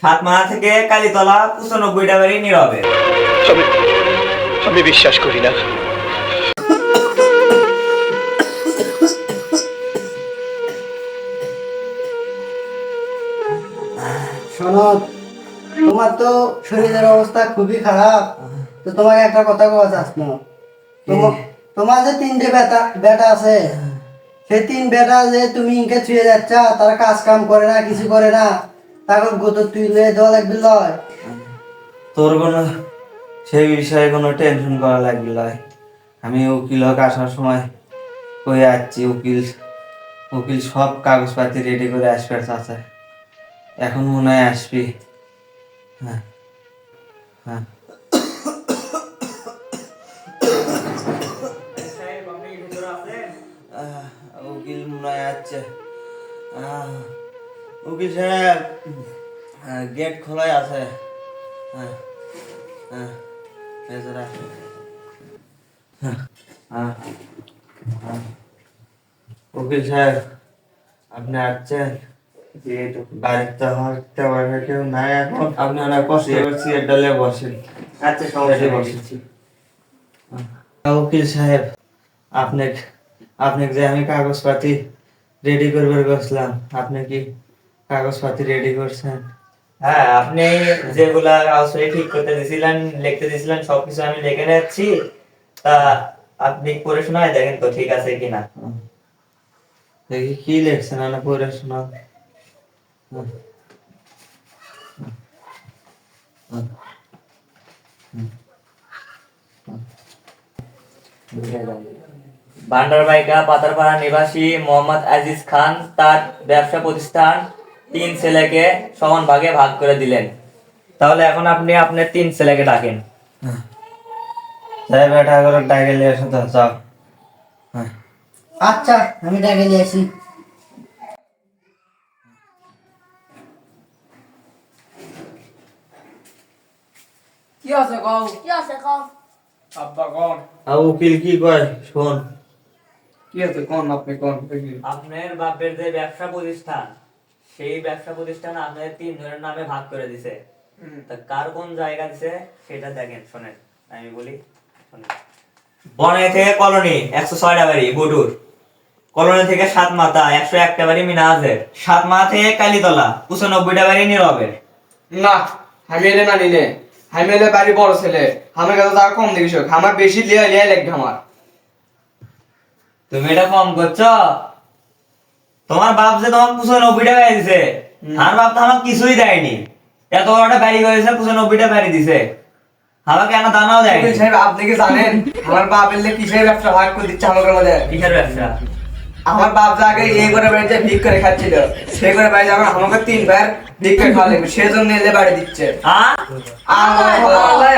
সাতমাথা থেকে কালীতলা 95টা বাড়ি নীরবে। আমি বিশ্বাস করি না। শোনো, তোমার তো শরীরের অবস্থা খুবই খারাপ, তো তোমাকে একটা কথা বলা চাস না। তোমার যে তিনটে বেটা আছে, সেই তিন বেটা যে তুমি ইনকে ছুঁয়ে যাচ্ছ, তারা কাজ কাম করে না, কিছু করে না, তারপর গোতর তুলে দেওয়া লাগবে লয়। তোর কোনো সেই বিষয়ে কোনো টেনশন করা লাগবে লয়। আমি উকিল হোক আসার সময় কই আসছি, উকিল সব কাগজপাতি রেডি করে আসবে চাচা। এখন মনে হয় আসবি। হ্যাঁ হ্যাঁ উকিল মনে হয় আসছে। উকিল সাহেব, গেট খোলাই আছে। হ্যাঁ হ্যাঁ ভেতরে আসুন। হ্যাঁ হ্যাঁ উকিল সাহেব, আপনি আসছেন? বাড়িতে আমার তেমন কেউ নাই এখন। আপনি অনেক কষ্ট করছি, ডালে বসেন। আচ্ছা সমস্যা বসেছি। উকিল সাহেব, আপনি যে আমি কাগজপাতি রেডি করবার বসলাম, আপনি কি কাগজপাতি রেডি করছেন? হ্যাঁ, আপনি যেগুলা কাগজপাতি ঠিক করতে দিয়েছিলেন, লিখতে দিয়েছিলেন, সবকিছু আমি লিখে নিচ্ছি। তা আপনি পড়ে শোনায় দেখেন তো ঠিক আছে কিনা। দেখি কি লিখছেন, না পড়ে শোনা। ভান্ডারবাইকা পাতারপাড়া নিবাসী মোহাম্মদ আজিজ খান তার ব্যবসা প্রতিষ্ঠান 3 ছেলেকে সমান ভাগে ভাগ করে দিলেন। তাহলে এখন আপনি আপনার 3 ছেলেকে ডাকেন। যাই বেটা করে ডাকে নিয়ে এসো তো, যাও। আচ্ছা, আমি ডেকে নিয়ে আসি। কি আছে কও? কি আছে কও? আব্বা কোন? উকিল কি কয় শোন। কি আছে কোন? আপনি কোন? আপনার বাপের যে ব্যবসা প্রতিষ্ঠান, সেই ব্যবসা প্রতিষ্ঠান আপনাদের 3 জনের নামে ভাগ করে দিছে। তা কার কোন জায়গা দিছে সেটা দেখেন, শোনেন আমি বলি। বনে থেকে কলোনি 106টা বাড়ি বুটুর, কলোনি থেকে সাতমাথা 101টা বাড়ি মিনাজের, সাতমাথা থেকে কালীতলা 95টা বাড়ি নীরবের। না, আমি এলে না নিলে। আমি এলে বাড়ি বড় ছেলে, আমার কাছে টাকা কম দেখিস, আমার বেশি লিয়া লাগবে আমার। তুমি এটা কম করছো? তোমার বাপ যে তোমার 95টা বাড়ি দিছে, আর বাপ তো আমার কিছুই দেয়নি। এত বড়টা বাড়ি করেছে, 95টা বাড়ি দিছে, আমাকে একটা দানাও দেয়নি। উকিল সাহেব, আপনি কি জানেন আমার বাপ এলে কিসের ব্যবসা ভাগ করে দিচ্ছে আমাদের মধ্যে? কিসের ব্যবসা? আমার বাপ যে আগে এই করে বাড়িতে ভিক করে খাচ্ছিল, সেই করে বাড়ি যাবে আমাকে 3 বার ভিক করে খাওয়া লাগবে, সেজন্য এলে বাড়ি দিচ্ছে। আ আল্লাহ